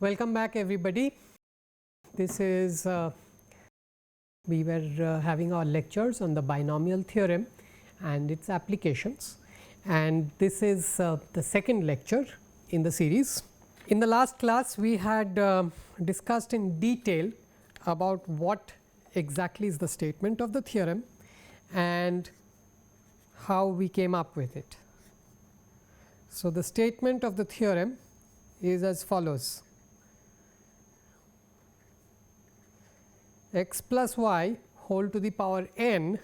Welcome back everybody. This is we were having our lectures on the binomial theorem and its applications, and this is the second lecture in the series. In the last class we had discussed in detail about what exactly is the statement of the theorem and how we came up with it. So, the statement of the theorem is as follows: x plus y whole to the power n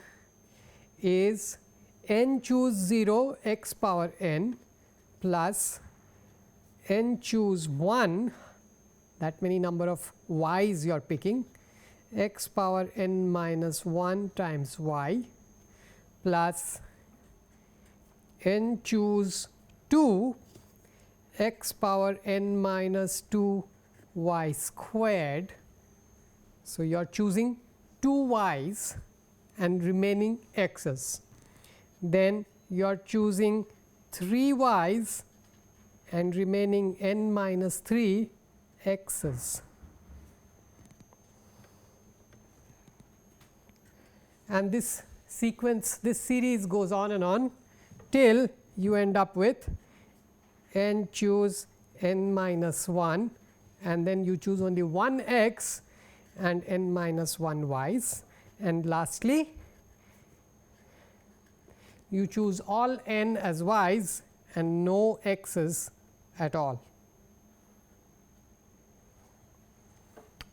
is n choose 0 x power n plus n choose 1, that many number of y's you are picking, x power n minus 1 times y plus n choose 2 x power n minus 2 y squared. So, you are choosing 2 y's and remaining x's, then you are choosing 3 y's and remaining n minus 3 x's, and this sequence, this series goes on and on till you end up with n choose n minus 1 and then you choose only 1 x and n minus 1 y's, and lastly you choose all n as y's and no x's at all.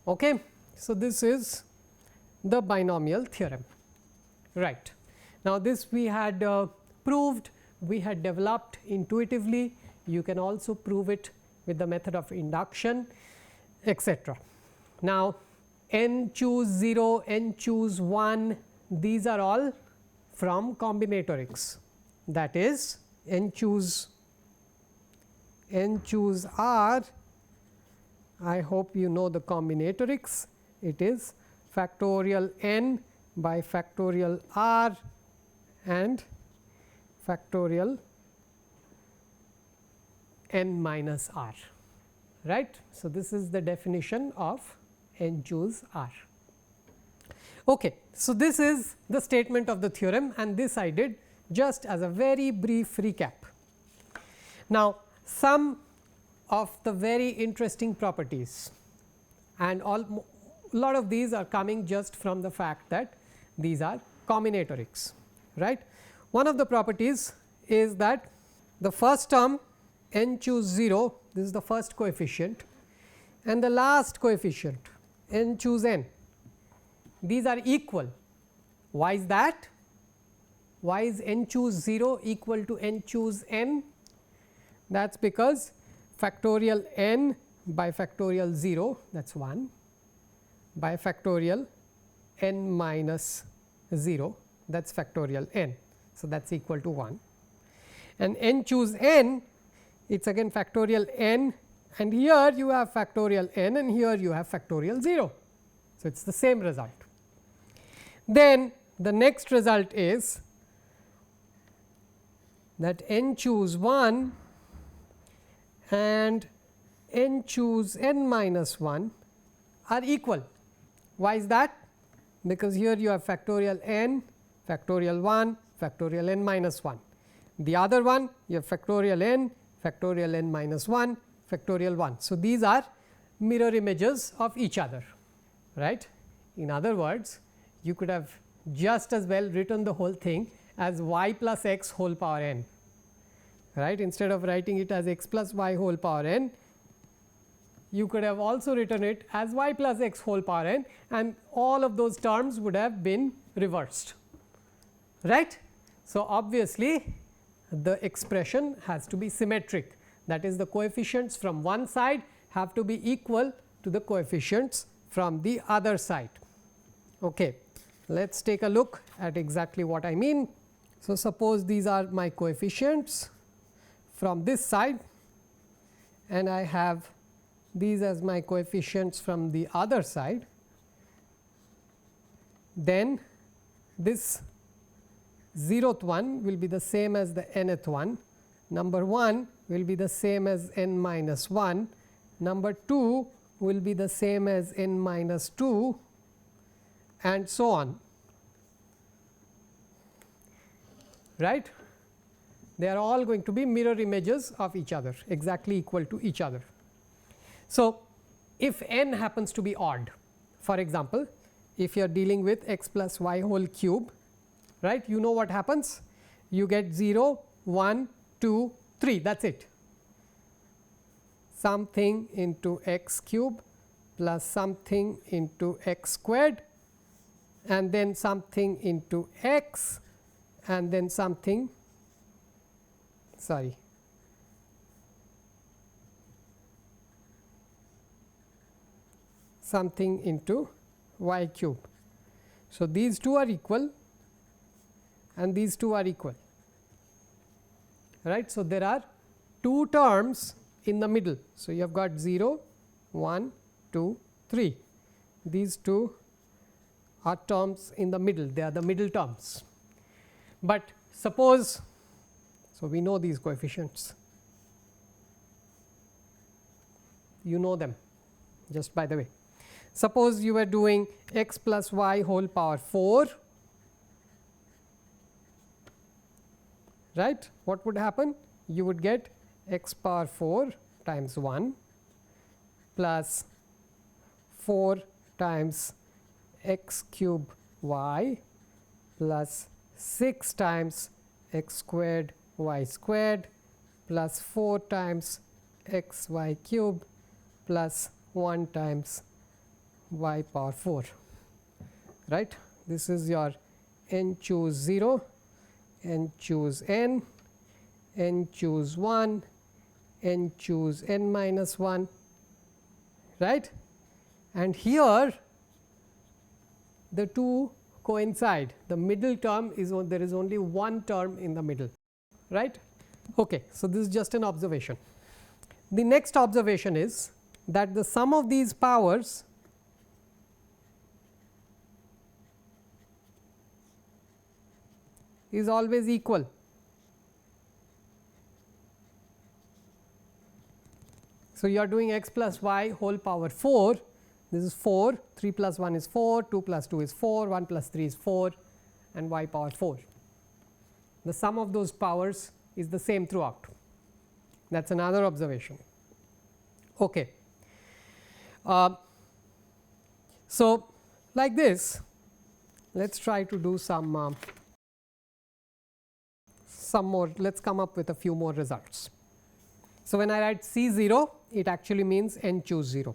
Okay. So, this is the binomial theorem, right. Now, this we had proved, we had developed intuitively. You can also prove it with the method of induction, etc. Now, n choose 0, n choose 1, these are all from combinatorics, that is n choose r. I hope you know the combinatorics. It is factorial n by factorial r and factorial n minus r, right. So, this is the definition of n choose r. Okay. So, this is the statement of the theorem, and this I did just as a very brief recap. Now, some of the very interesting properties, and lot of these are coming just from the fact that these are combinatorics, right. One of the properties is that the first term n choose 0, this is the first coefficient, and the last coefficient n choose n, these are equal. Why is that? Why is n choose 0 equal to n choose n? That is because factorial n by factorial 0, that is 1, by factorial n minus 0, that is factorial n. So, that is equal to 1, and n choose n, it is again factorial n, and here you have factorial n and here you have factorial 0. So, it is the same result. Then the next result is that n choose 1 and n choose n minus 1 are equal. Why is that? Because here you have factorial n, factorial 1, factorial n minus 1. The other one you have factorial n minus 1, factorial 1. So, these are mirror images of each other, right. In other words, you could have just as well written the whole thing as y plus x whole power n, right. Instead of writing it as x plus y whole power n, you could have also written it as y plus x whole power n, and all of those terms would have been reversed, right. So, obviously, the expression has to be symmetric, that is the coefficients from one side have to be equal to the coefficients from the other side. Okay. Let us take a look at exactly what I mean. So, suppose these are my coefficients from this side and I have these as my coefficients from the other side, then this 0th one will be the same as the nth one, number 1 will be the same as n minus 1, number 2 will be the same as n minus 2 and so on, right. They are all going to be mirror images of each other, exactly equal to each other. So, if n happens to be odd, for example, if you are dealing with x plus y whole cube, right, you know what happens, you get 0, 1, 2, 3, that is it, something into x cube plus something into x squared and then something into x and then something something into y cube. So, these two are equal and these two are equal, right. So, there are two terms in the middle. So, you have got 0, 1, 2, 3, these two are terms in the middle, they are the middle terms. But suppose, so we know these coefficients, you know them just by the way. Suppose you were doing x plus y whole power 4, right, what would happen? You would get x power 4 times 1 plus 4 times x cube y plus 6 times x squared y squared plus 4 times x y cube plus 1 times y power 4, right. This is your n choose 0, n choose n, n choose 1, n choose n minus 1, right. And here the two coincide, the middle term is there is only one term in the middle, right. Okay. So, this is just an observation. The next observation is that the sum of these powers is always equal. So, you are doing x plus y whole power 4, this is 4, 3 plus 1 is 4, 2 plus 2 is 4, 1 plus 3 is 4 and y power 4. The sum of those powers is the same throughout, that is another observation. Okay. So, like this, let us try to do some more, let us come up with a few more results. So, when I write C 0, it actually means n choose 0.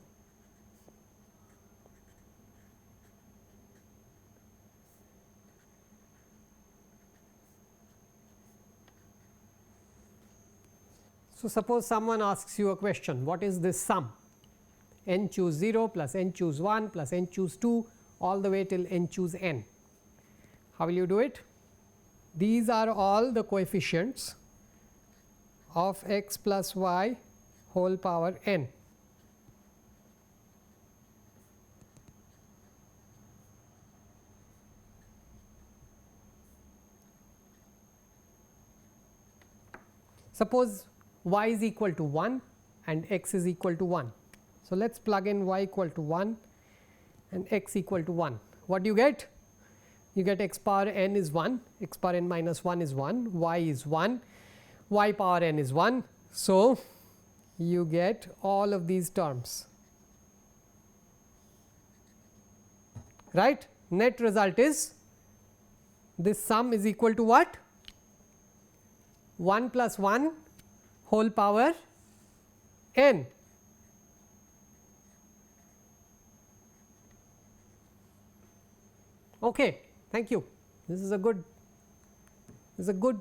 So, suppose someone asks you a question, what is this sum, n choose 0 plus n choose 1 plus n choose 2 all the way till n choose n. How will you do it? These are all the coefficients of x plus y whole power n. Suppose y is equal to 1 and x is equal to 1. So, let us plug in y equal to 1 and x equal to 1. What do you get? You get x power n is 1, x power n minus 1 is 1, y is 1, y power n is 1. So, you get all of these terms, right. Net result is this sum is equal to what? 1 plus 1 whole power n. Okay, thank you. This is a good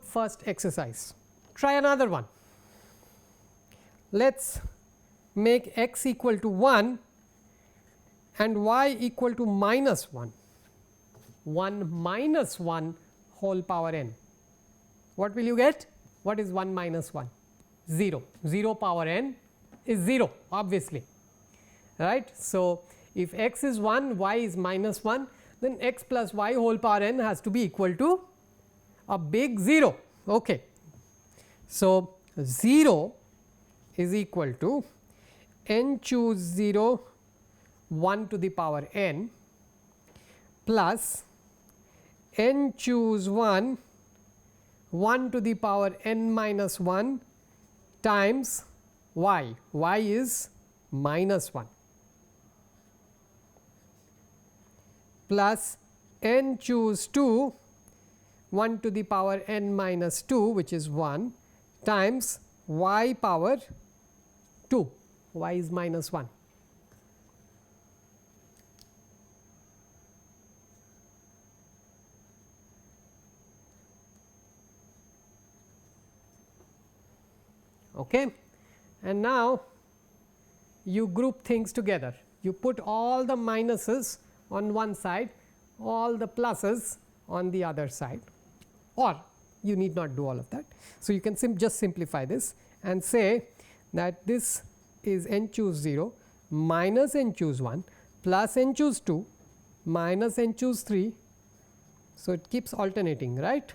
first exercise. Try another one. Let us make x equal to 1 and y equal to minus 1, 1 minus 1 whole power n. What will you get? What is 1 minus 1? 0. 0 power n is 0 obviously, right. So, if x is 1, y is minus 1, then x plus y whole power n has to be equal to a big 0. Okay. So, 0 is equal to n choose 0 1 to the power n plus n choose 1 1 to the power n minus 1 times y, y is minus 1 plus n choose 2 1 to the power n minus 2 which is 1 times y power 2, y is minus 1. Okay. And now you group things together, you put all the minuses on one side, all the pluses on the other side, or you need not do all of that. So, you can just simplify this and say that this is n choose 0 minus n choose 1 plus n choose 2 minus n choose 3. So, it keeps alternating, right.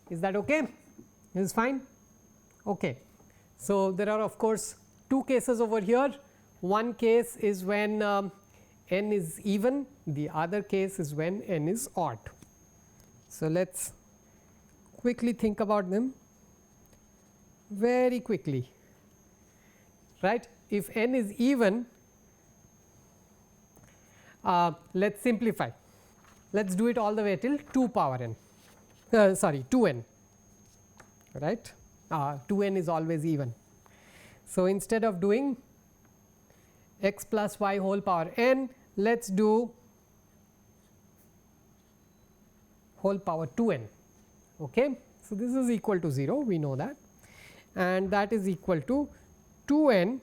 Is that okay? This is fine? Okay. So, there are of course two cases over here. One case is when n is even, the other case is when n is odd. So, let us quickly think about them very quickly, right. If n is even, let us simplify, let us do it all the way till 2 power n. Sorry 2n, right, 2n is always even. So, instead of doing x plus y whole power n, let us do whole power 2n. Okay. So, this is equal to 0, we know that, and that is equal to 2n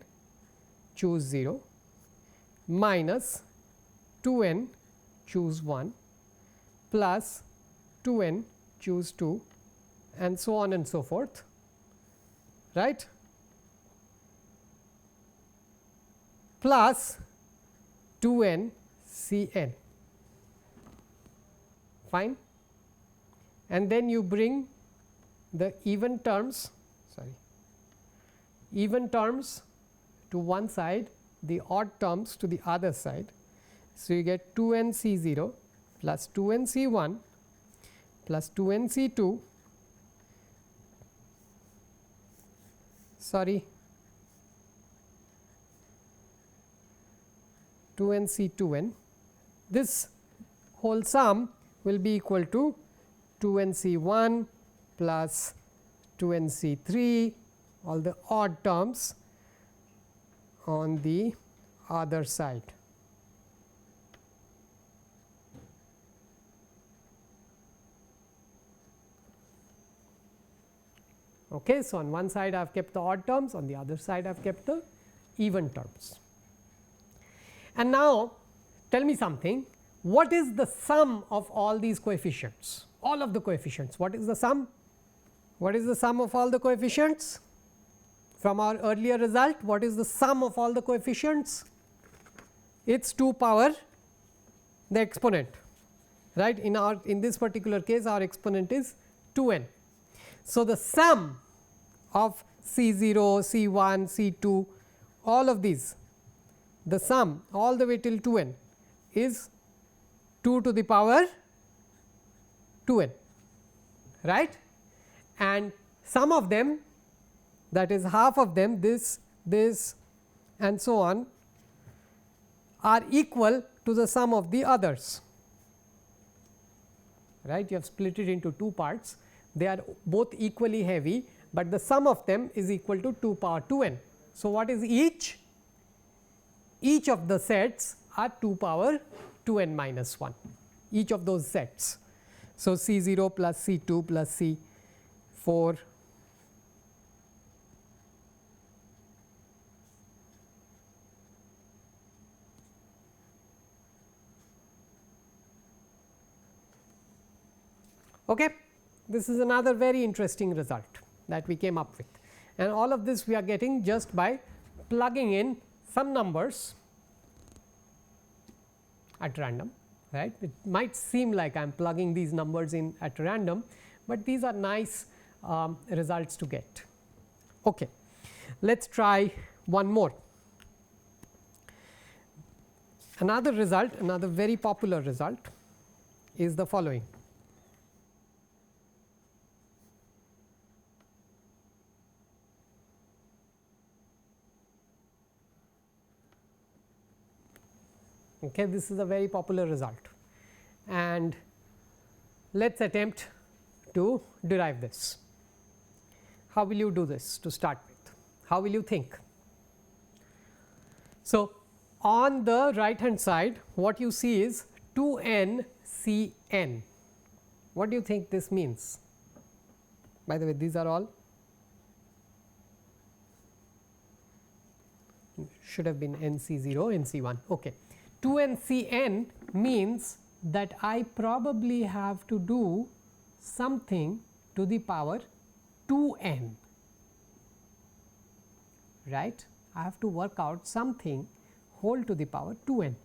choose 0 minus 2n choose 1 plus 2n choose 2 and so on and so forth, right, plus 2n c n, fine. And then you bring the even terms to one side, the odd terms to the other side. So, you get 2n c 0 plus 2n c 1 plus 2n c 2, sorry 2n c 2n. This whole sum will be equal to 2n c 1 plus 2n c 3, all the odd terms on the other side. Okay. So, on one side I have kept the odd terms, on the other side I have kept the even terms. And now, tell me something, what is the sum of all these coefficients, all of the coefficients, what is the sum? What is the sum of all the coefficients? From our earlier result, what is the sum of all the coefficients? It is 2 power the exponent, right. In this particular case, our exponent is 2n. So, the sum of C 0, C 1, C 2, all of these, the sum all the way till 2n is 2 to the power 2n, right. And some of them, that is half of them, this and so on, are equal to the sum of the others, right. You have split it into two parts, they are both equally heavy, but the sum of them is equal to 2 power 2n. So, what is each? Each of the sets are 2 power 2n minus 1, each of those sets. So, C 0 plus C 2 plus C 4 . Okay. This is another very interesting result that we came up with, and all of this we are getting just by plugging in some numbers at random, right. It might seem like I am plugging these numbers in at random, but these are nice results to get. Okay. Let us try one more. Another result, another very popular result is the following. Okay, this is a very popular result, and let us attempt to derive this. How will you do this to start with? How will you think? So, on the right hand side what you see is 2n C n. What do you think this means? By the way, these are all should have been NC0, NC1. Okay. 2n C n means that I probably have to do something to the power 2n, right. I have to work out something whole to the power 2n.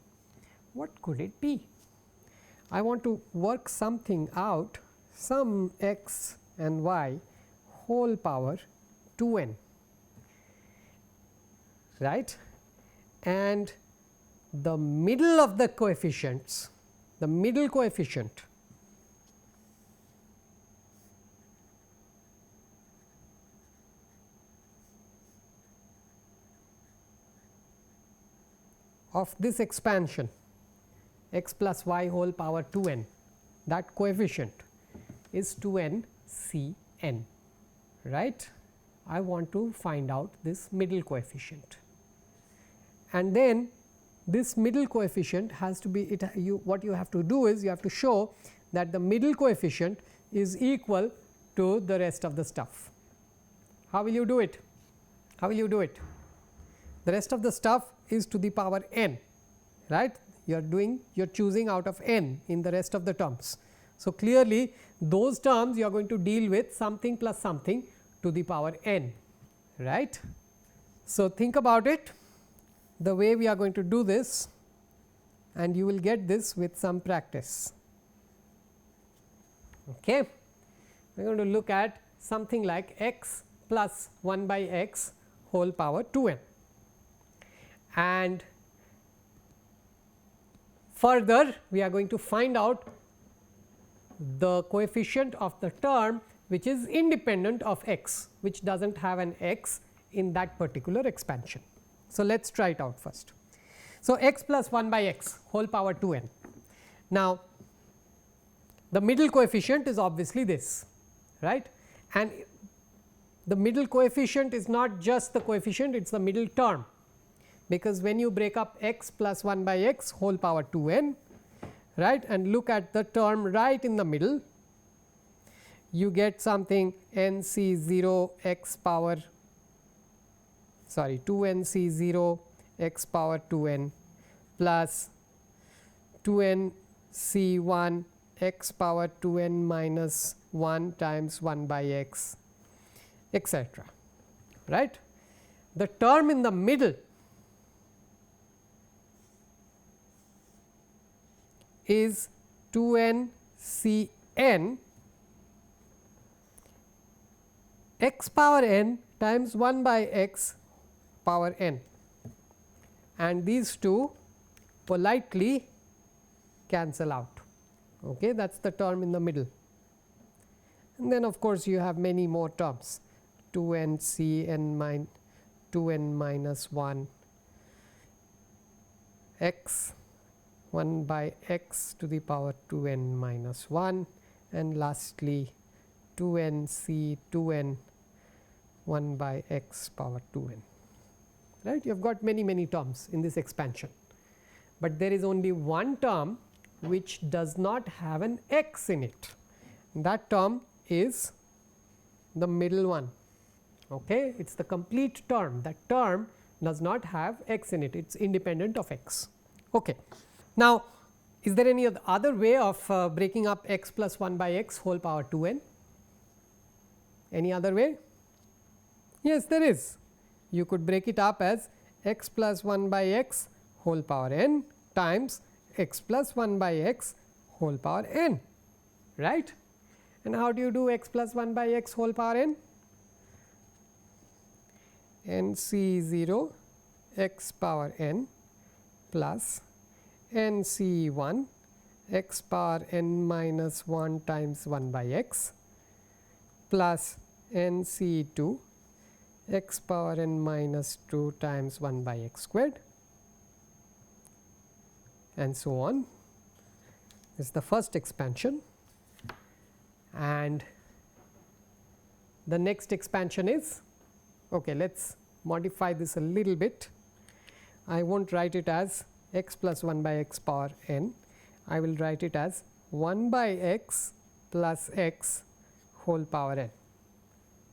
What could it be? I want to work something out, some x and y whole power 2n, right, and the middle of the coefficients, the middle coefficient of this expansion x plus y whole power 2n, that coefficient is 2n C n, right. I want to find out this middle coefficient, and then this middle coefficient has to be what you have to do is you have to show that the middle coefficient is equal to the rest of the stuff. How will you do it? How will you do it? The rest of the stuff is to the power n, right. You are choosing out of n in the rest of the terms. So, clearly those terms you are going to deal with something plus something to the power n, right. So, think about it the way we are going to do this, and you will get this with some practice. Okay. We are going to look at something like x plus 1 by x whole power 2n, and further we are going to find out the coefficient of the term which is independent of x, which does not have an x in that particular expansion. So, let us try it out first. So, x plus 1 by x whole power 2n. Now, the middle coefficient is obviously this, right, and the middle coefficient is not just the coefficient, it is the middle term, because when you break up x plus 1 by x whole power 2n, right, and look at the term right in the middle, you get something nc0 x power 2nc0 x power 2n plus 2nc1 x power 2n minus 1 times 1 by x, etc., right. The term in the middle is 2n C n x power n times 1 by x power n, and these two politely cancel out. Okay, that is the term in the middle, and then of course, you have many more terms 2n C n 2n minus 1 x 1 by x to the power 2n minus 1, and lastly 2n C 2n 1 by x power 2n, right. You have got many terms in this expansion, but there is only one term which does not have an x in it. That term is the middle one. Okay. It is the complete term. That term does not have x in it, it is independent of x. Okay. Now, is there any other way of breaking up x plus 1 by x whole power 2n? Any other way? Yes, there is. You could break it up as x plus 1 by x whole power n times x plus 1 by x whole power n, right. And how do you do x plus 1 by x whole power n? NC0 x power n plus NC1 x power n minus 1 times 1 by x plus NC2 x power n minus 2 times 1 by x squared, and so on. This is the first expansion, and the next expansion is, okay, let us modify this a little bit. I will not write it as x plus 1 by x power n, I will write it as 1 by x plus x whole power n.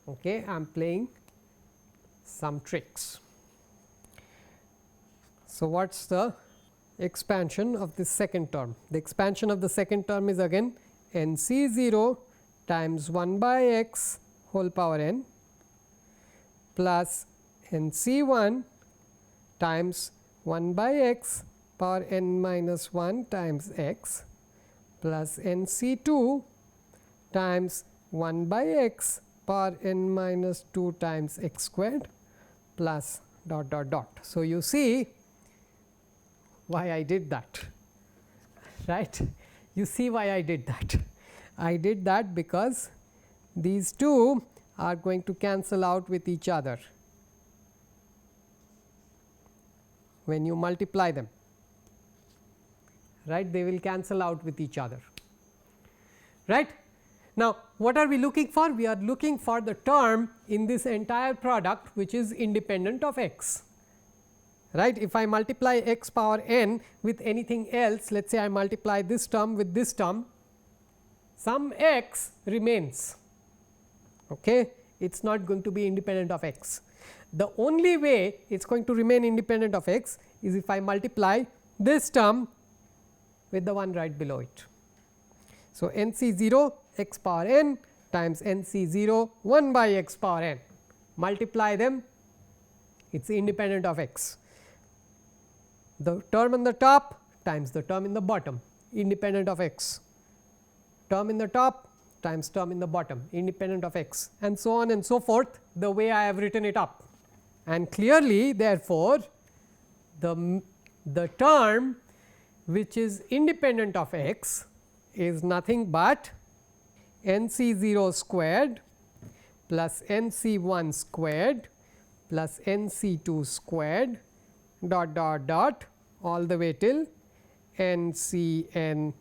Okay, I am playing some tricks. So, what is the expansion of this second term? The expansion of the second term is again n c 0 times 1 by x whole power n plus n c 1 times 1 by x power n minus 1 times x plus n c 2 times 1 by x power n minus 2 times x squared plus dot dot dot. So, you see why I did that, right. You see why I did that. I did that because these two are going to cancel out with each other when you multiply them, right. They will cancel out with each other, right. Now, what are we looking for? We are looking for the term in this entire product which is independent of x, right. If I multiply x power n with anything else, let us say I multiply this term with this term, some x remains, okay. It is not going to be independent of x. The only way it is going to remain independent of x is if I multiply this term with the one right below it. So, n c 0 x power n times n c 0 1 by x power n, multiply them, it is independent of x. The term on the top times the term in the bottom, independent of x, term in the top times term in the bottom, independent of x, and so on and so forth, the way I have written it up. And clearly, therefore, the term which is independent of x is nothing but n c 0 squared plus n c 1 squared plus n c 2 squared dot dot dot all the way till n c n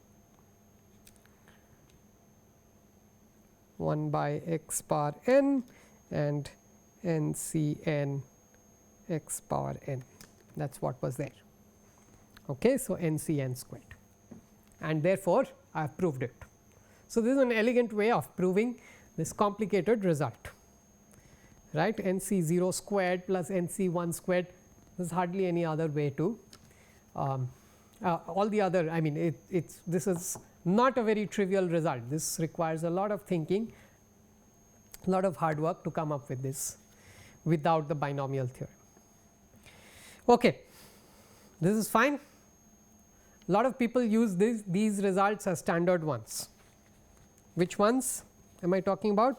1 by x power n and n c n x power n, that is what was there. Okay. So, n c n squared, and therefore, I have proved it. So, this is an elegant way of proving this complicated result, right. N c 0 squared plus n c 1 squared, there is hardly any other way to all the other, I mean this is not a very trivial result. This requires a lot of thinking, a lot of hard work to come up with this without the binomial theorem. Okay. This is fine. A lot of people use these results as standard ones. Which ones am I talking about?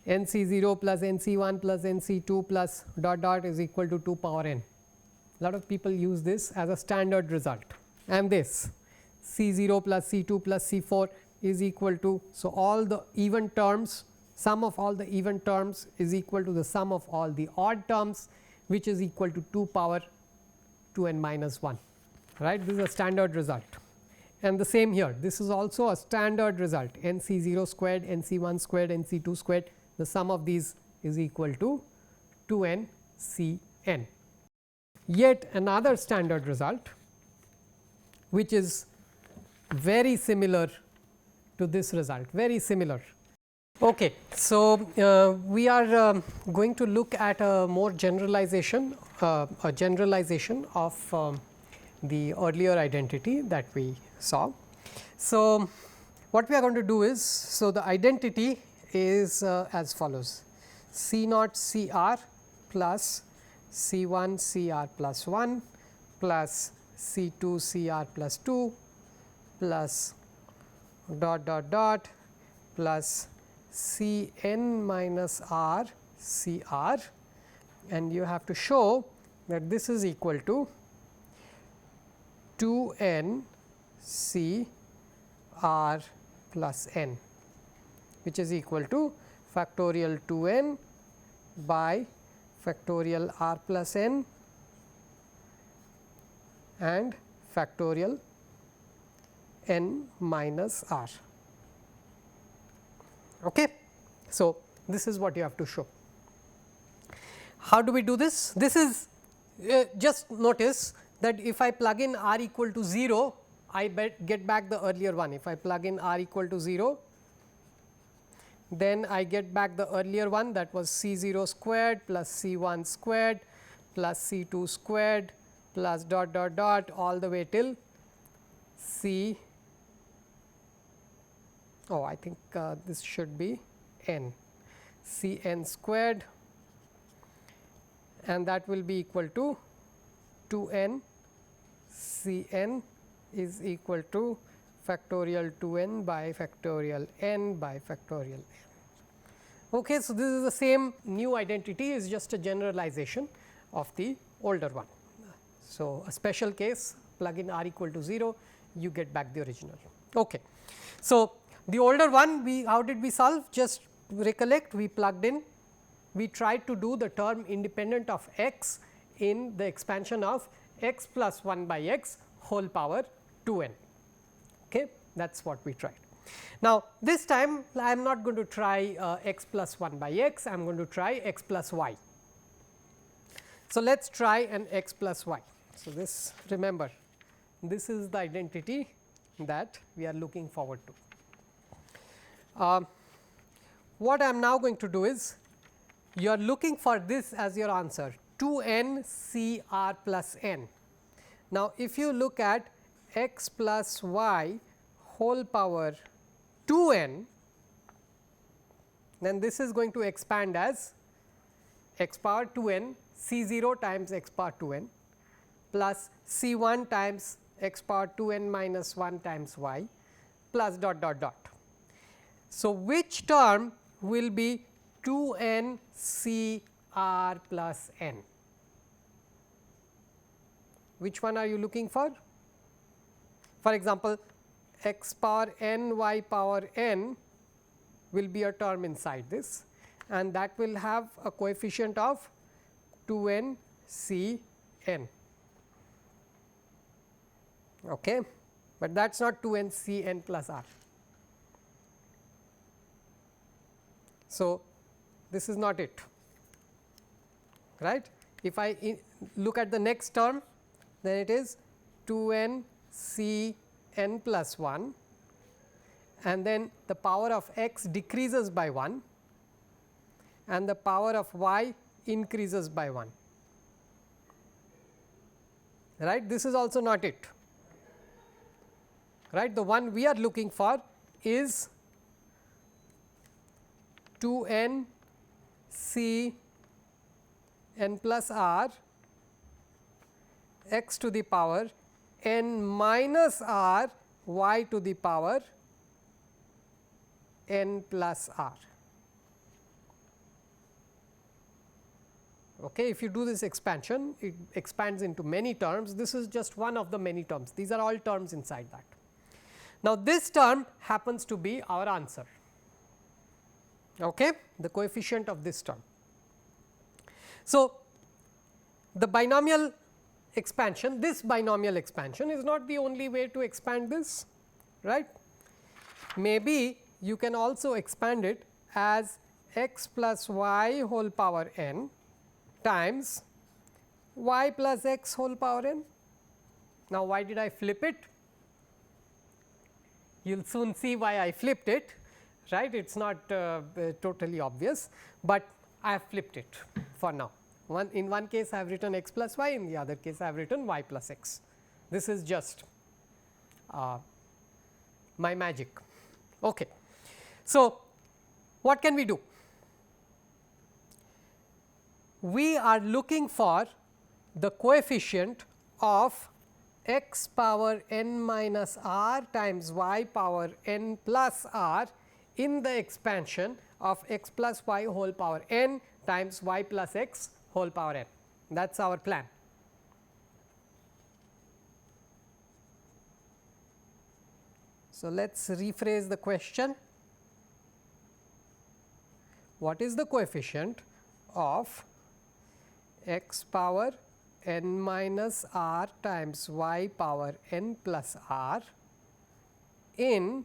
N c 0 plus n c 1 plus n c 2 plus dot dot is equal to 2 power n. A lot of people use this as a standard result, and this c 0 plus c 2 plus c 4 is equal to, so all the even terms, sum of all the even terms is equal to the sum of all the odd terms, which is equal to 2 power 2 n minus 1, right. This is a standard result, and the same here, this is also a standard result, n c 0 squared, n c 1 squared, n c 2 squared, the sum of these is equal to 2 n c n. Yet another standard result which is very similar to this result, very similar. Okay. So, we are going to look at a more generalization, of the earlier identity that we saw. So, what we are going to do is, so the identity is as follows: C naught C r plus C 1 C r plus 1 plus C 2 C r plus 2 plus dot dot dot plus C n minus r C r, and you have to show that this is equal to 2 n C r plus n, which is equal to factorial 2 n by factorial r plus n and factorial n minus r. Okay. So, this is what you have to show. How do we do this? This is just notice that if I plug in r equal to 0, I get back the earlier one. If I plug in r equal to 0, then I get back the earlier one, that was C 0 squared plus C 1 squared plus C 2 squared plus dot dot dot all the way till C. Oh, I think this should be n, C n squared, and that will be equal to 2 n C n is equal to factorial 2 n by factorial n by factorial n. Okay, so, this is the same new identity, is just a generalization of the older one. So, a special case, plug in r equal to 0, you get back the original. Okay. So, the older one, how did we solve? Just recollect, we plugged in, we tried to do the term independent of x in the expansion of x plus 1 by x whole power 2 n. Okay, that is what we tried. Now, this time I am not going to try x plus 1 by x, I am going to try x plus y. So, let us try an x plus y. So, this, remember, this is the identity that we are looking forward to. What I am now going to do is, you are looking for this as your answer, 2 n C r plus n. Now, if you look at x plus y whole power 2 n, then this is going to expand as x power 2 n C 0 times x power 2 n plus C 1 times x power 2 n minus 1 times y plus dot dot dot. So, which term will be 2 n C r plus n? Which one are you looking for? For example, x power n y power n will be a term inside this, and that will have a coefficient of 2 n C n. Okay, but that is not 2 n C n plus r. So, this is not it, right. If I look at the next term, then it is 2 n C n plus 1, and then the power of x decreases by 1 and the power of y increases by 1, right. This is also not it, right. The one we are looking for is 2 n C n plus r x to the power n minus r y to the power n plus r. Okay, if you do this expansion, it expands into many terms. This is just one of the many terms. These are all terms inside that. Now, this term happens to be our answer, okay, the coefficient of this term. So, the binomial expansion, this binomial expansion is not the only way to expand this, right. Maybe you can also expand it as x plus y whole power n times y plus x whole power n. Now, why did I flip it? You will soon see why I flipped it, right. It is not totally obvious, but I have flipped it for now. In one case I have written x plus y, in the other case I have written y plus x. This is just my magic. Okay. So, what can we do? We are looking for the coefficient of x power n minus r times y power n plus r in the expansion of x plus y whole power n times y plus x whole power n. That is our plan. So, let us rephrase the question. What is the coefficient of x power n minus r times y power n plus r in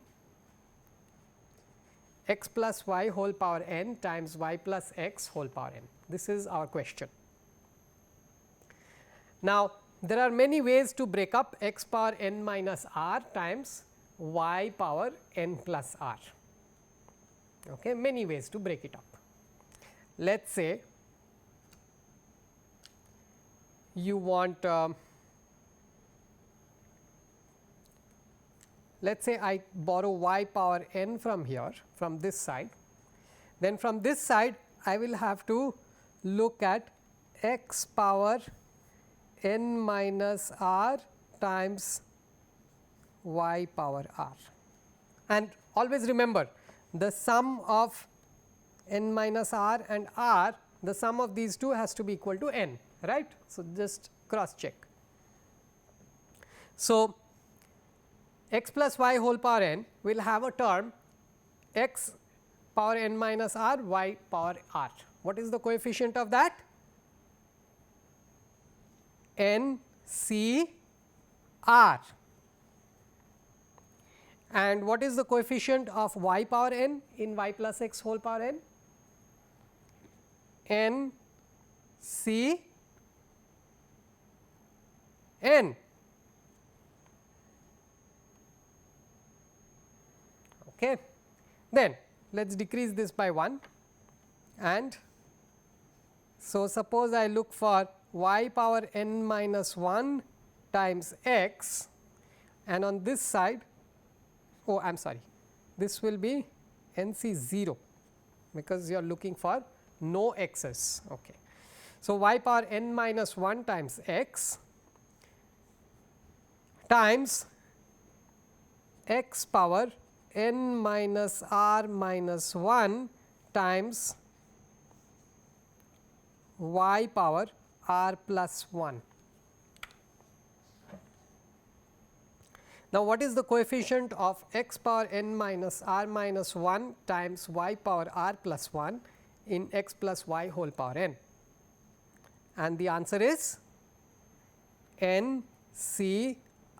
x plus y whole power n times y plus x whole power n? This is our question. Now, there are many ways to break up x power n minus r times y power n plus r. Okay, many ways to break it up. Let us say you want let us say I borrow y power n from here, from this side, then from this side I will have to look at x power n minus r times y power r, and always remember the sum of n minus r and r, the sum of these two has to be equal to n, right. So, just cross check. So, x plus y whole power n will have a term x power n minus r y power r. What is the coefficient of that? N C r. And what is the coefficient of y power n in y plus x whole power n? N C n. Okay. Then let us decrease this by 1, and so suppose I look for y power n minus 1 times x, and on this side, oh I am sorry, this will be n c 0, because you are looking for no x's. Okay. So, y power n minus 1 times x times x power n minus r minus 1 times y power r plus 1. Now, what is the coefficient of x power n minus r minus 1 times y power r plus 1 in x plus y whole power n? And the answer is n c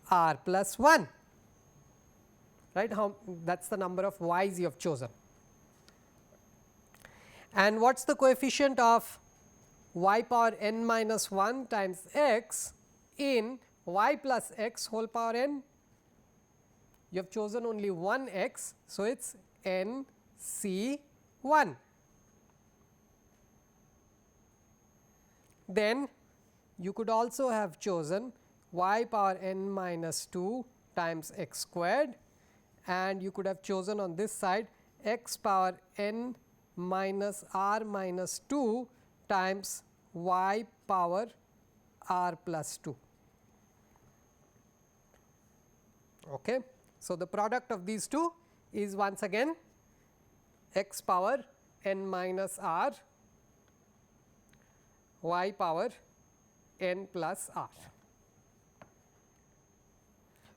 r plus 1, right. That is the number of y's you have chosen. And what is the coefficient of y power n minus 1 times x in y plus x whole power n? You have chosen only one x, so it is n c 1. Then you could also have chosen y power n minus 2 times x squared, and you could have chosen on this side x power n minus r minus 2 times y power r plus 2. Okay. So, the product of these two is once again x power n minus r y power n plus r.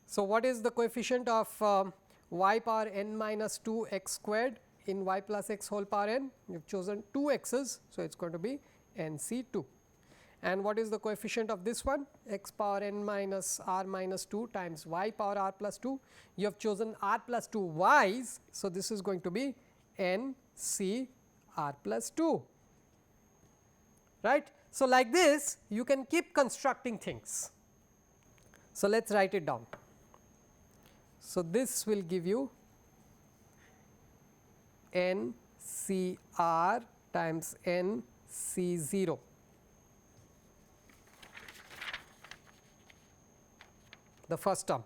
So, what is the coefficient of y power n minus 2 x squared in y plus x whole power n? You have chosen 2 x's, so it is going to be n c 2. And what is the coefficient of this one? X power n minus r minus 2 times y power r plus 2. You have chosen r plus 2 y's, so this is going to be n c r plus 2, right. So, like this you can keep constructing things. So, let us write it down. So, this will give you n c r times n c 0. The first term.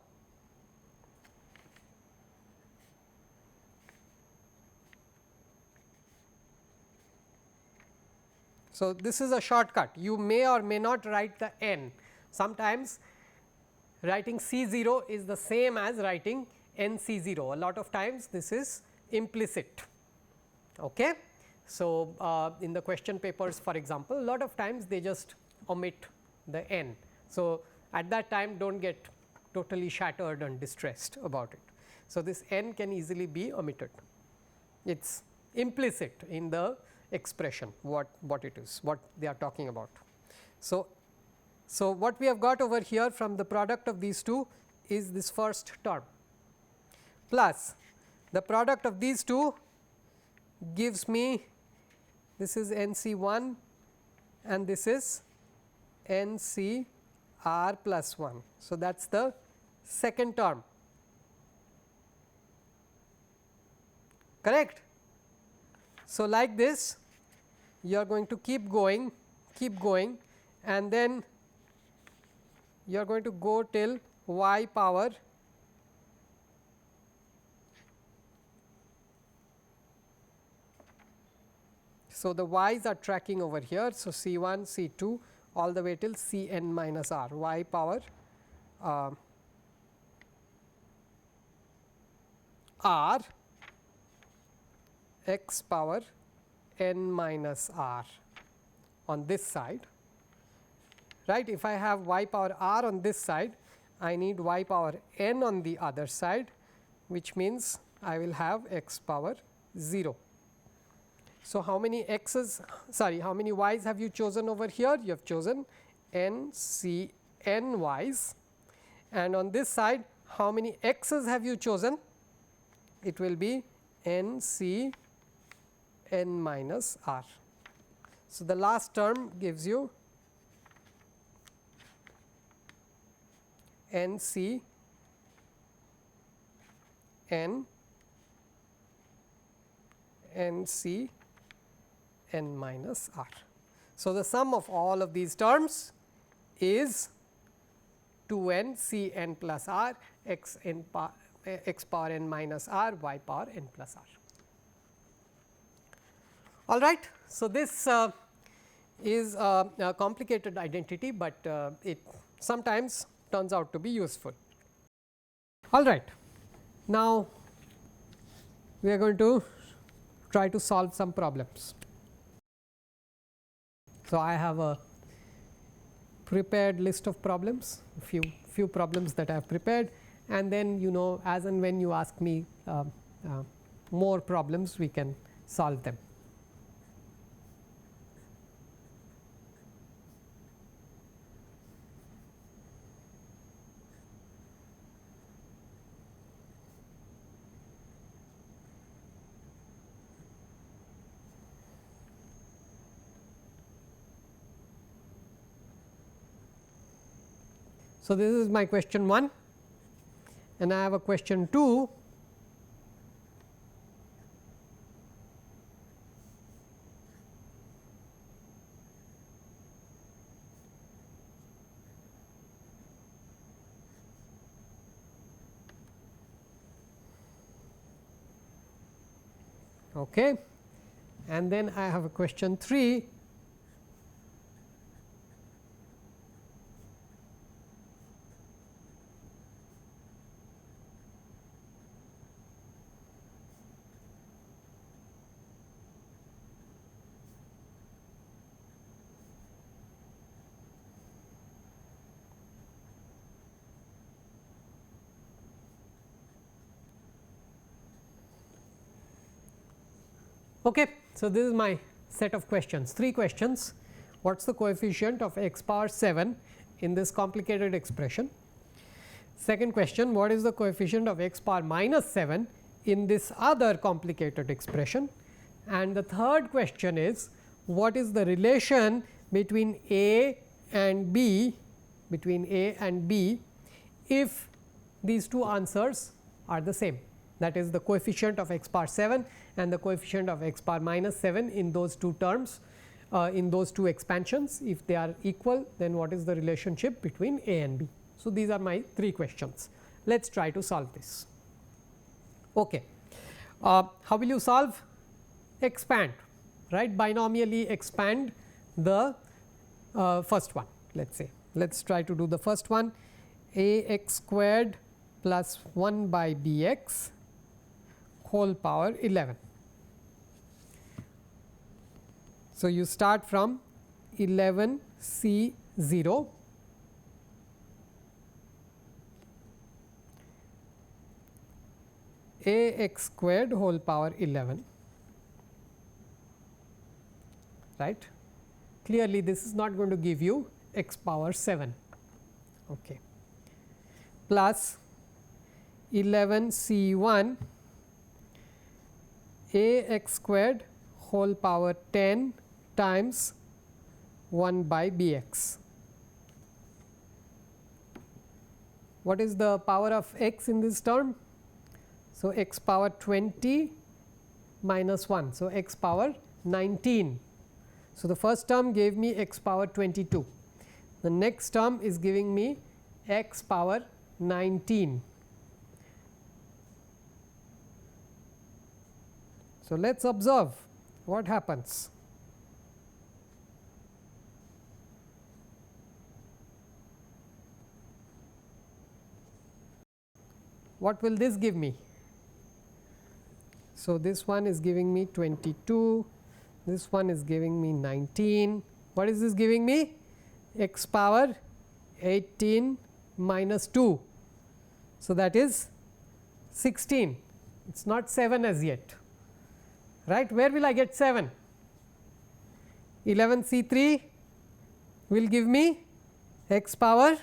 So, this is a shortcut, you may or may not write the n. Sometimes writing C0 is the same as writing NC0. A lot of times this is implicit. Okay. So, in the question papers, for example, a lot of times they just omit the n. So, at that time do not get totally shattered and distressed about it. So, this n can easily be omitted. It is implicit in the expression what it is, what they are talking about. So, what we have got over here from the product of these two is this first term plus the product of these two gives me, this is NC1 and this is NCR plus 1. So, that is the second term, correct. So, like this you are going to keep going and then you are going to go till y power so the y's are tracking over here. So, C1 C2 all the way till Cn minus r y power r x power n minus r on this side, right. If I have y power r on this side, I need y power n on the other side, which means I will have x power 0. So, how many x's, sorry, how many y's have you chosen over here? You have chosen n c n y's, and on this side how many x's have you chosen? It will be n c n minus r. So, the last term gives you n c n n c n minus r. So, the sum of all of these terms is 2 n c n plus r x power n minus r y power n plus r. All right. So, this is a complicated identity, but it sometimes turns out to be useful. All right. Now, we are going to try to solve some problems. So, I have a prepared list of problems, few problems that I have prepared, and then as and when you ask me more problems, we can solve them. So, this is my question 1 and I have a question 2. Okay. And then I have a question 3. Okay. So, this is my set of questions, 3 questions. What is the coefficient of x power 7 in this complicated expression? Second question, what is the coefficient of x power minus 7 in this other complicated expression? And the third question is, what is the relation between A and B, if these two answers are the same, that is the coefficient of x power 7 and the coefficient of x power minus 7 in those two terms, in those two expansions. If they are equal, then what is the relationship between A and B? So, these are my 3 questions. Let us try to solve this. Okay. How will you solve? Expand, right, binomially expand the first one. Let us say, let us try to do the first one. ax squared plus 1 by bx whole power 11. So, you start from 11 C 0 ax squared whole power 11, right. Clearly, this is not going to give you x power 7, okay, plus 11 C 1 ax squared whole power 10 times 1 by bx. What is the power of x in this term? So, x power 20 minus 1. So, x power 19. So, the first term gave me x power 22. The next term is giving me x power 19. So, let us observe what happens. What will this give me? So, this one is giving me 22, this one is giving me 19. What is this giving me? X power 18 minus 2. So, that is 16. It is not 7 as yet, right. Where will I get 7? 11 C 3 will give me x power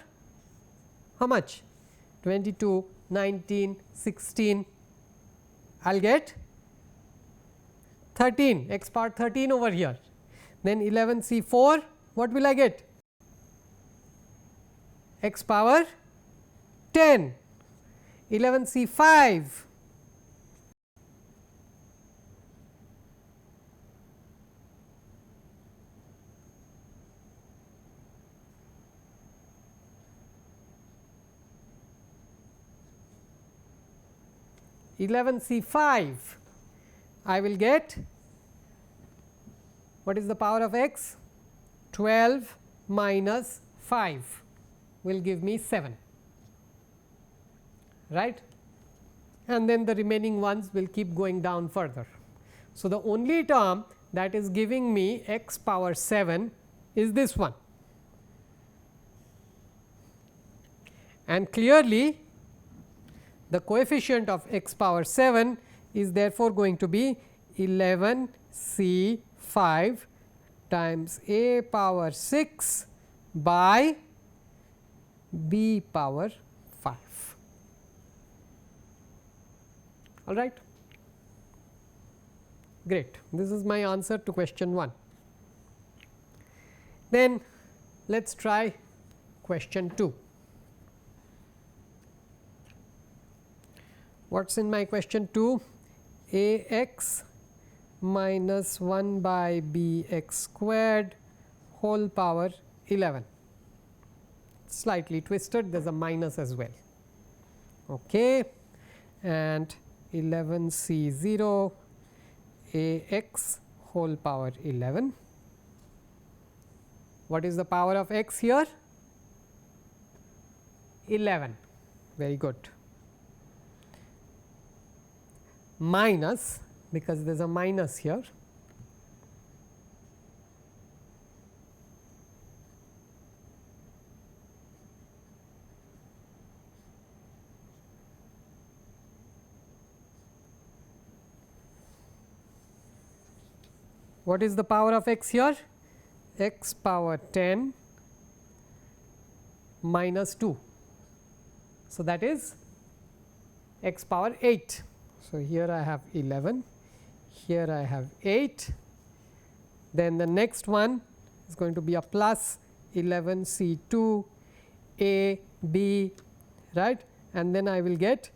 how much? 22, 19, 16. I will get 13, x power 13 over here. Then 11 C 4, what will I get? X power 10. 11 C 5, I will get, what is the power of x? 12 minus 5 will give me 7, right, and then the remaining ones will keep going down further. So, the only term that is giving me x power 7 is this one, and clearly the coefficient of x power 7 is therefore going to be 11 C 5 times a power 6 by b power 5. All right. Great. This is my answer to question 1. Then let us try question 2. What is in my question 2? A x minus 1 by b x squared whole power 11. Slightly twisted, there is a minus as well. Okay. And 11 C 0 a x whole power 11. What is the power of x here? 11. Very good. Minus, because there is a minus here, what is the power of x here? X power 10 minus 2. So, that is x power 8. So, here I have 11, here I have 8, then the next one is going to be a plus 11 C 2 a b, right, and then I will get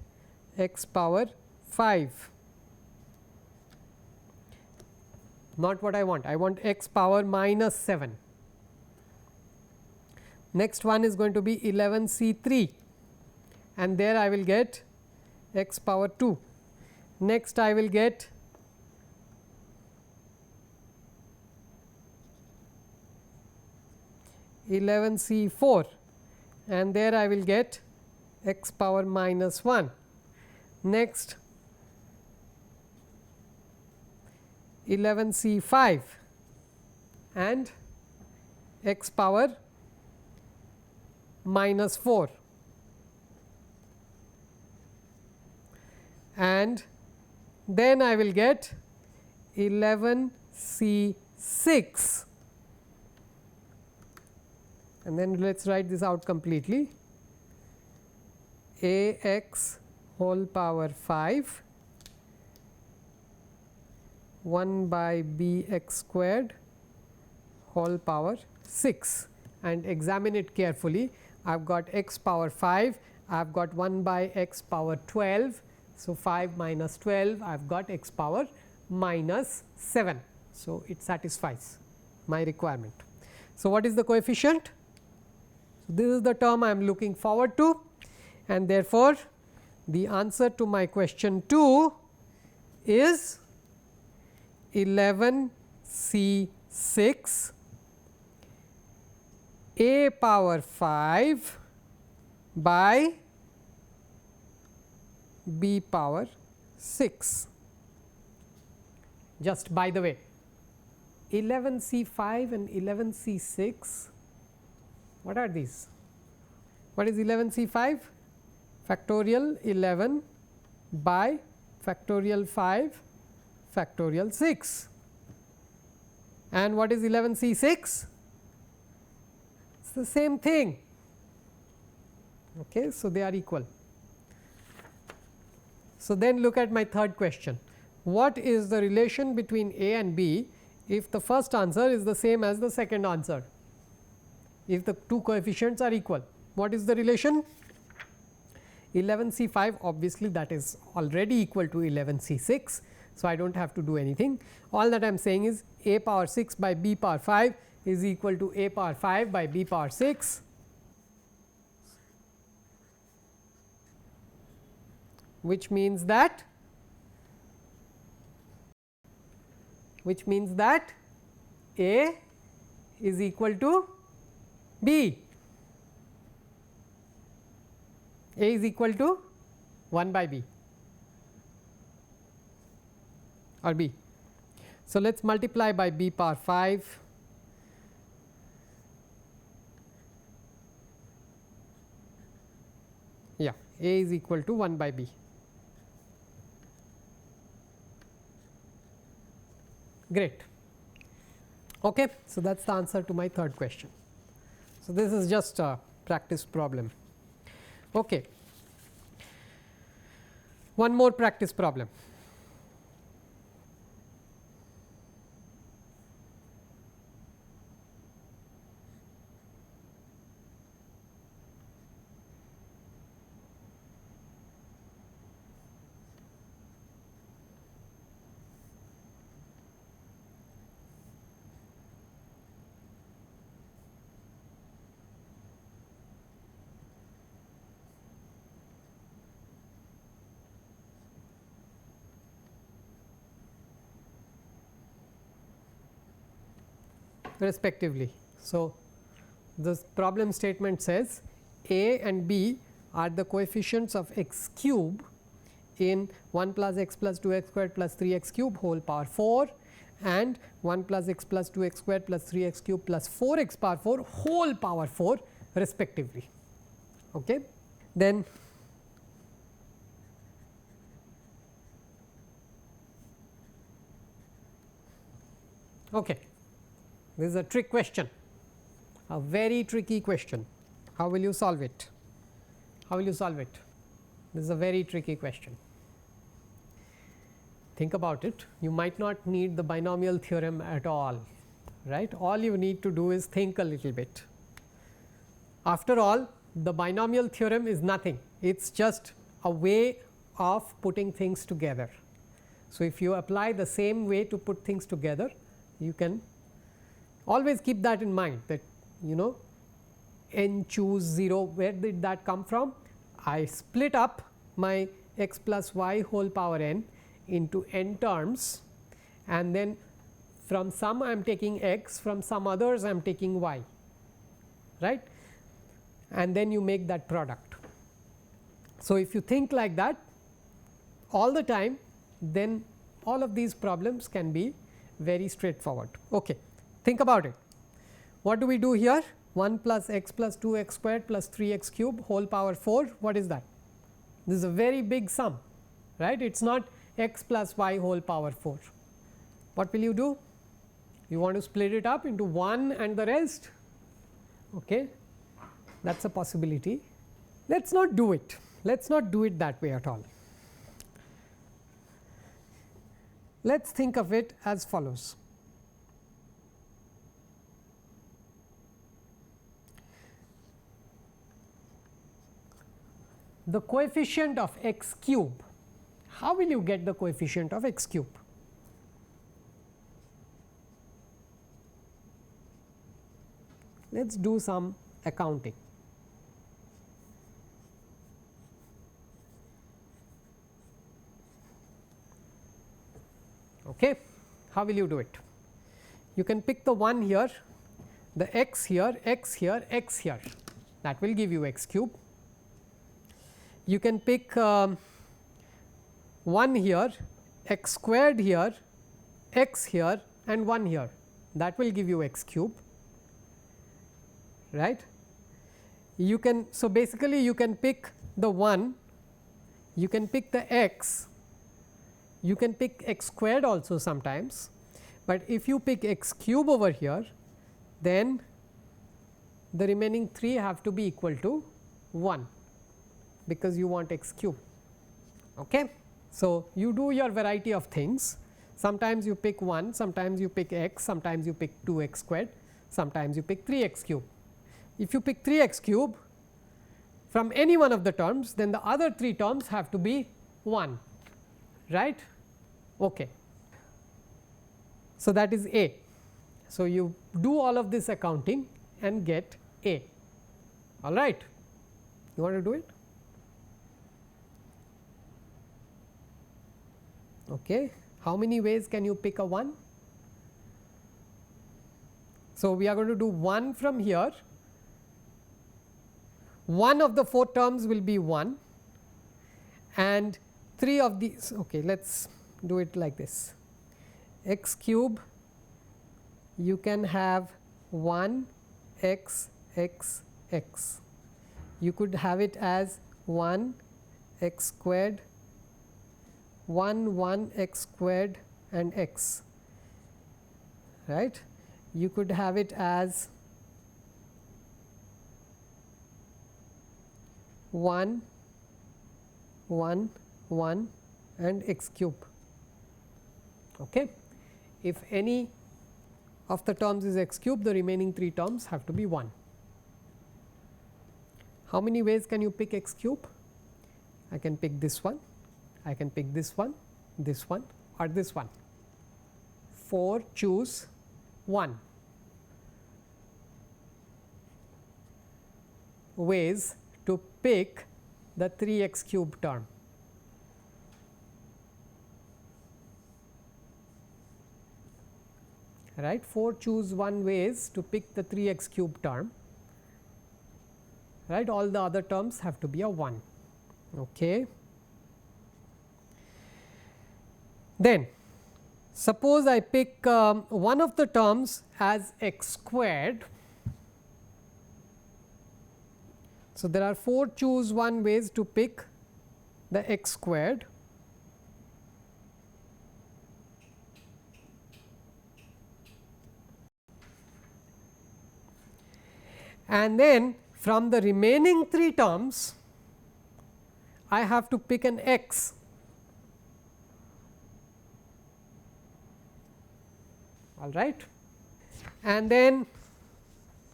x power 5. Not what I want x power minus 7. Next one is going to be 11 C 3 and there I will get x power 2. Next I will get (11 C 4) and there I will get x power minus 1. Next 11c5 and x power minus 4, and then I will get 11c6, and then let us write this out completely, ax whole power 5 1 by bx squared whole power 6, and examine it carefully. I have got x power 5, I have got 1 by x power 12. So, 5 minus 12, I have got x power minus 7. So, it satisfies my requirement. So, what is the coefficient? So, this is the term I am looking forward to, and therefore, the answer to my question 2 is 11c6 a power 5 by b power 6. Just by the way, 11c5 and 11c6, what are these? What is 11c5? Factorial 11 by factorial 5 factorial 6, and what is 11c6? It is the same thing. Okay, so, they are equal. So, then look at my third question. What is the relation between A and B if the first answer is the same as the second answer? If the two coefficients are equal, what is the relation? 11c5, obviously that is already equal to 11c6. So, I do not have to do anything. All that I am saying is a power 6 by b power 5 is equal to a power 5 by b power 6, which means that a is equal to b. A is equal to 1 by b or b. So, let us multiply by b power 5 . Yeah, a is equal to 1 by b. Great. Okay. So, that is the answer to my third question. So, this is just a practice problem. Okay. One more practice problem. Respectively. So, this problem statement says a and b are the coefficients of x cube in 1 plus x plus 2 x squared plus 3 x cube whole power 4 and 1 plus x plus 2 x squared plus 3 x cube plus 4 x power 4 whole power 4 respectively. Okay. Then okay. This is a trick question, a very tricky question. How will you solve it? How will you solve it? This is a very tricky question. Think about it. You might not need the binomial theorem at all, right? All you need to do is think a little bit. After all, the binomial theorem is nothing. It is just a way of putting things together. So, if you apply the same way to put things together, you can always keep that in mind, that n choose 0, where did that come from? I split up my x plus y whole power n into n terms, and then from some I am taking x, from some others I am taking y, right, and then you make that product. So, if you think like that all the time, then all of these problems can be very straightforward. Okay. Think about it. What do we do here? 1 plus x plus 2 x squared plus 3 x cube whole power 4. What is that? This is a very big sum, right? It is not x plus y whole power 4. What will you do? You want to split it up into 1 and the rest? Okay. That is a possibility. Let us not do it. Let us not do it that way at all. Let us think of it as follows. The coefficient of x cube. How will you get the coefficient of x cube? Let us do some accounting. Okay. How will you do it? You can pick the 1 here, the x here, x here, x here, that will give you x cube. You can pick 1 here, x squared here, x here and 1 here, that will give you x cube, right. You can, so basically you can pick the 1, you can pick the x, you can pick x squared also sometimes, but if you pick x cube over here, then the remaining 3 have to be equal to 1, because you want x cube. Okay. So, you do your variety of things, sometimes you pick 1, sometimes you pick x, sometimes you pick 2 x squared, sometimes you pick 3 x cube. If you pick 3 x cube from any one of the terms, then the other 3 terms have to be 1, right. Okay. So, that is A. So, you do all of this accounting and get A, all right. You want to do it? Okay. How many ways can you pick a 1? So, we are going to do 1 from here, 1 of the 4 terms will be 1 and 3 of these. Okay, let us do it like this. X cube, you can have 1 x x x, you could have it as 1 x squared, 1 x squared and x, right. You could have it as 1 1 1 and x cube. Okay. If any of the terms is x cube, the remaining 3 terms have to be 1. How many ways can you pick x cube? I can pick this one, I can pick this one or this one. 4 choose 1 ways to pick the 3 x cube term. Right, 4 choose 1 ways to pick the 3 x cube term, right. All the other terms have to be a 1. Okay. Then suppose I pick one of the terms as x squared. So, there are 4 choose 1 ways to pick the x squared. And then from the remaining 3 terms, I have to pick an x. All right. And then,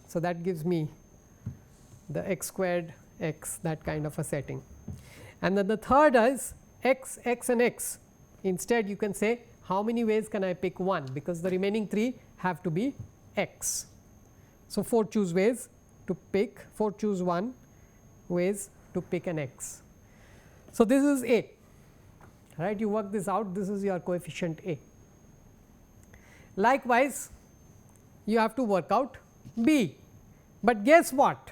so that gives me the x squared x, that kind of a setting. And then the third is x, x and x. Instead you can say how many ways can I pick 1, because the remaining 3 have to be x. So, 4 choose ways to pick, 4 choose 1 ways to pick an x. So, this is A, right. You work this out, this is your coefficient A. Likewise, you have to work out B, but guess what?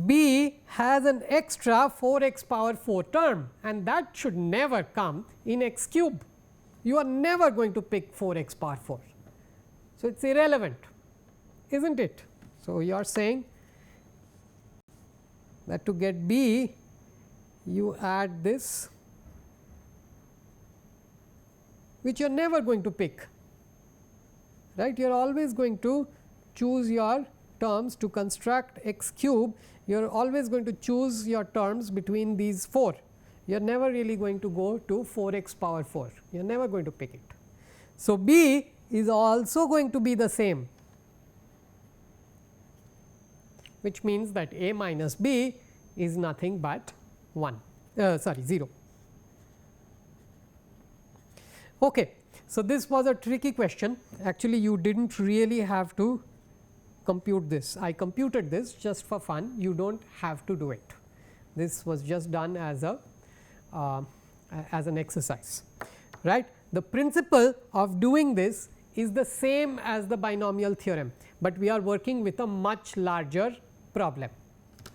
B has an extra 4x power 4 term, and that should never come in x cube. You are never going to pick 4x power 4. So, it is irrelevant, is not it? So, you are saying that to get B, you add this, which you are never going to pick, right. You are always going to choose your terms to construct x cube. You are always going to choose your terms between these 4. You are never really going to go to 4x power 4. You are never going to pick it. So, B is also going to be the same, which means that A minus B is nothing but 0. Okay. So, this was a tricky question. Actually, you did not really have to compute this. I computed this just for fun. You do not have to do it. This was just done as an exercise, right. The principle of doing this is the same as the binomial theorem, but we are working with a much larger problem,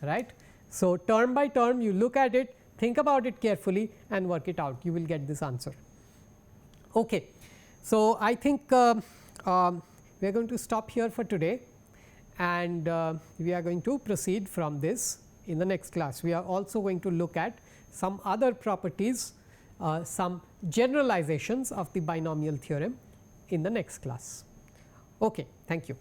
right. So, term by term you look at it, think about it carefully and work it out, you will get this answer. Okay. So, I think we are going to stop here for today, and we are going to proceed from this in the next class. We are also going to look at some other properties, some generalizations of the binomial theorem in the next class. Okay, thank you.